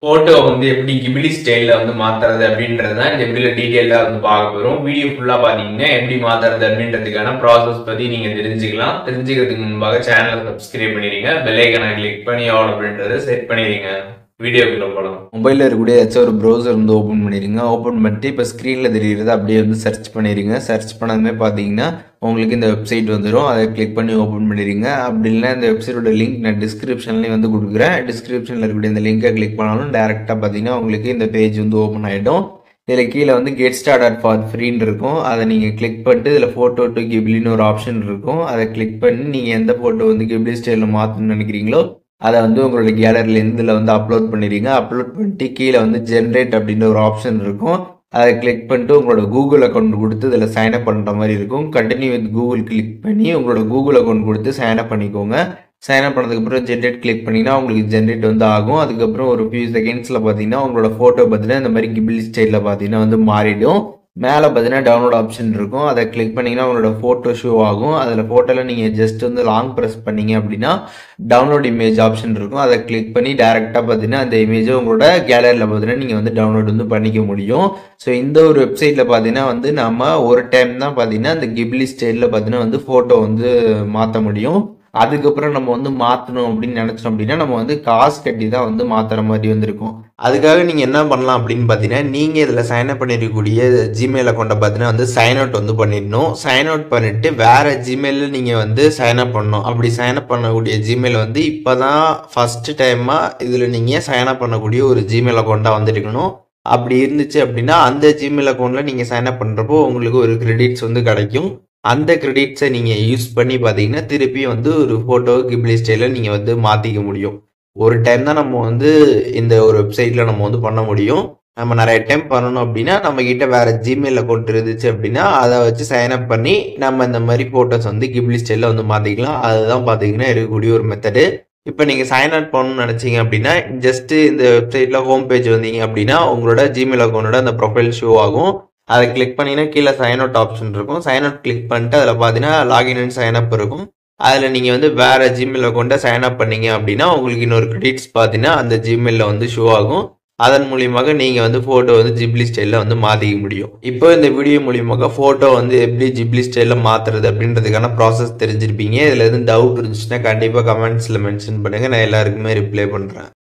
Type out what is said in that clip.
Photo வந்து எப்படி கிபிலி ஸ்டைல்ல வந்து மாத்துறது அப்படின்றது தான் இந்த வீடியோல டீடைலா வந்து பார்க்க போறோம். வீடியோ ஃபுல்லா பாத்தீங்கன்னா எப்படி மாத்துறது அப்படின்றதுக்கான ப்ராசஸ் பத்தி நீங்க தெரிஞ்சுக்கலாம். தெரிஞ்சுக்கிறதுக்கு முன்பாக சேனலை சப்ஸ்கிரைப் பண்ணிடுங்க, பெல் ஐக்கனை கிளிக் பண்ணி ஆல் அப்படின்றத செட் பண்ணிடுங்க. வீடியோக்குள்ள போகலாம். மொபைலில் இருக்கக்கூடிய ஏதாச்சும் ஒரு ப்ரௌசர் வந்து ஓப்பன் பண்ணிடுங்க. ஓப்பன் பண்ணிட்டு இப்போ ஸ்க்ரீனில் தெரியுறது அப்படியே வந்து சர்ச் பண்ணிடுங்க. சர்ச் பண்ணதுமே பார்த்தீங்கன்னா உங்களுக்கு இந்த வெப்சைட் வந்துடும். அதை கிளிக் பண்ணி ஓப்பன் பண்ணிடுங்க. அப்படி இல்லைனா இந்த வெப்சைட்டோட லிங்க் நான் டிஸ்கிரிப்ஷன்லேயும் வந்து கொடுக்குறேன். டிஸ்கிரிப்ஷனில் இருக்கக்கூடிய இந்த லிங்கை கிளிக் பண்ணாலும் டேரெக்டாக பார்த்தீங்கன்னா உங்களுக்கு இந்த பேஜ் வந்து ஓப்பன் ஆகிடும். இதில் கீழே வந்து கெட் ஸ்டார்டட் ஃபார் ஃப்ரீன்னு இருக்கும். அதை நீங்கள் கிளிக் பண்ணிட்டு இதில் ஃபோட்டோ டு கிபிலின்னு ஒரு ஆப்ஷன் இருக்கும். அதை கிளிக் பண்ணி நீங்கள் எந்த ஃபோட்டோ வந்து கிபிலி ஸ்டைலில் மாற்றணும்னு நினைக்கிறீங்களோ அதை வந்து உங்களோட கேலரியிலேருந்து இதில் வந்து அப்லோட் பண்ணிடுங்க. அப்லோட் பண்ணிட்டு கீழே வந்து ஜென்ரேட் அப்படின்ற ஒரு ஆப்ஷன் இருக்கும். அதை கிளிக் பண்ணிட்டு உங்களோட கூகுள் அக்கௌண்ட் கொடுத்து இதில் சைன்அப் பண்ணுற மாதிரி இருக்கும். கண்டினியூ வித் கூகுள் கிளிக் பண்ணி உங்களோட கூகுள் அக்கௌண்ட் கொடுத்து சைன்அப் பண்ணிக்கோங்க. சைன்அப் பண்ணதுக்கப்புறம் ஜென்ரேட் கிளிக் பண்ணிங்கன்னா உங்களுக்கு ஜென்ரேட் வந்து ஆகும். அதுக்கப்புறம் ஒரு ஃபியூ செகண்ட்ஸில் பார்த்தீங்கன்னா உங்களோட ஃபோட்டோ பார்த்தீங்கன்னா இந்த மாதிரி கிபிலி ஸ்டைலில் பார்த்தீங்கன்னா வந்து மாறிடும். மேலே பார்த்தீங்கன்னா டவுன்லோட் ஆப்ஷன் இருக்கும். அதை கிளிக் பண்ணிங்கன்னா உங்களோட ஃபோட்டோ ஷோ ஆகும். அதில் ஃபோட்டோவில் நீங்கள் ஜஸ்ட் வந்து லாங் ப்ரெஸ் பண்ணீங்க அப்படின்னா டவுன்லோட் இமேஜ் ஆப்ஷன் இருக்கும். அதை கிளிக் பண்ணி டேரெக்டாக பார்த்தீங்கன்னா அந்த இமேஜை உங்களோட கேலரியில் பார்த்தீங்கன்னா நீங்கள் வந்து டவுன்லோட் வந்து பண்ணிக்க முடியும். ஸோ இந்த ஒரு வெப்சைட்டில் பார்த்தீங்கன்னா வந்து நம்ம ஒரு டைம் தான் பார்த்தீங்கன்னா இந்த கிபிலி ஸ்டைலில் பார்த்தீங்கன்னா வந்து ஃபோட்டோ வந்து மாற்ற முடியும். அதுக்கப்புறம் நம்ம வந்து மாற்றணும் அப்படின்னு நினச்சோம் அப்படின்னா நம்ம வந்து காசு கட்டி தான் வந்து மாற்றுற மாதிரி வந்துருக்கும். அதுக்காக நீங்கள் என்ன பண்ணலாம் அப்படின்னு பார்த்தீங்கன்னா நீங்கள் இதில் சைன்அப் பண்ணிருக்கக்கூடிய ஜிமெயில் அக்கௌண்ட்டை பார்த்தீங்கன்னா வந்து சைன் அவுட் வந்து பண்ணிடணும். சைன் அவுட் பண்ணிவிட்டு வேறு ஜிமெயிலில் நீங்கள் வந்து சைன்அப் பண்ணணும். அப்படி சைன்அப் பண்ணக்கூடிய ஜிமெயில் வந்து இப்போ தான் ஃபஸ்ட்டு டைமாக இதில் நீங்கள் சைன்அப் பண்ணக்கூடிய ஒரு ஜிமெயில் அக்கௌண்ட்டாக வந்துருக்கணும். அப்படி இருந்துச்சு அப்படின்னா அந்த ஜிமெயில் அக்கௌண்ட்டில் நீங்கள் சைன்அப் பண்ணுறப்போ உங்களுக்கு ஒரு கிரெடிட்ஸ் வந்து கிடைக்கும். அந்த கிரெடிட்ஸை நீங்கள் யூஸ் பண்ணி பார்த்தீங்கன்னா திருப்பி வந்து ஒரு ஃபோட்டோ கிபிலி ஸ்டைலில் நீங்கள் வந்து மாற்றிக்க முடியும். ஒரு டைம் தான் நம்ம வந்து இந்த ஒரு வெப்சைட்டில் நம்ம வந்து பண்ண முடியும். நம்ம நிறைய டைம் பண்ணணும் அப்படின்னா நம்மக்கிட்ட வேறு ஜிமெயில் அக்கௌண்ட் இருந்துச்சு அப்படின்னா அதை வச்சு சைன்அப் பண்ணி நம்ம இந்த மாதிரி ஃபோட்டோஸ் வந்து கிபிலி ஸ்டைலில் வந்து மாற்றிக்கலாம். அதுதான் பார்த்தீங்கன்னா இருக்கக்கூடிய ஒரு மெத்தடு. இப்போ நீங்கள் சைன் அவுட் பண்ணணும்னு நினச்சிங்க அப்படின்னா ஜஸ்ட்டு இந்த வெப்சைட்டில் ஹோம் பேஜ் வந்தீங்க அப்படின்னா உங்களோட ஜிமெயில் அக்கௌண்ட்டோட அந்த ப்ரொஃபைல் ஷோ ஆகும். அதை கிளிக் பண்ணிங்கன்னா கீழே சைன் அவுட் ஆப்ஷன் இருக்கும். சைன் அவுட் கிளிக் பண்ணிட்டு அதில் பார்த்தீங்கன்னா லாகின் அண்ட் சைன் அப் இருக்கும். அதில் நீங்கள் வந்து வேறு ஜிமெயில் அக்கௌண்ட்டை சைன் அப் பண்ணீங்க அப்படின்னா உங்களுக்கு இன்னொரு கிரெடிட்ஸ் பார்த்தீங்கன்னா அந்த ஜிமெயிலில் வந்து ஷோ ஆகும். அதன் மூலியமாக நீங்கள் வந்து ஃபோட்டோ வந்து ஜிப்லி ஸ்டைலில் வந்து மாற்றிக்க முடியும். இப்போ இந்த வீடியோ மூலியமாக ஃபோட்டோ வந்து எப்படி ஜிப்லி ஸ்டைலில் மாற்றுறது அப்படின்றதுக்கான ப்ராசஸ் தெரிஞ்சிருப்பீங்க. இதில் எதுவும் டவுட் இருந்துச்சுன்னா கண்டிப்பாக கமெண்ட்ஸில் மென்ஷன் பண்ணுங்கள். நான் எல்லாருக்குமே ரிப்ளை பண்ணுறேன்.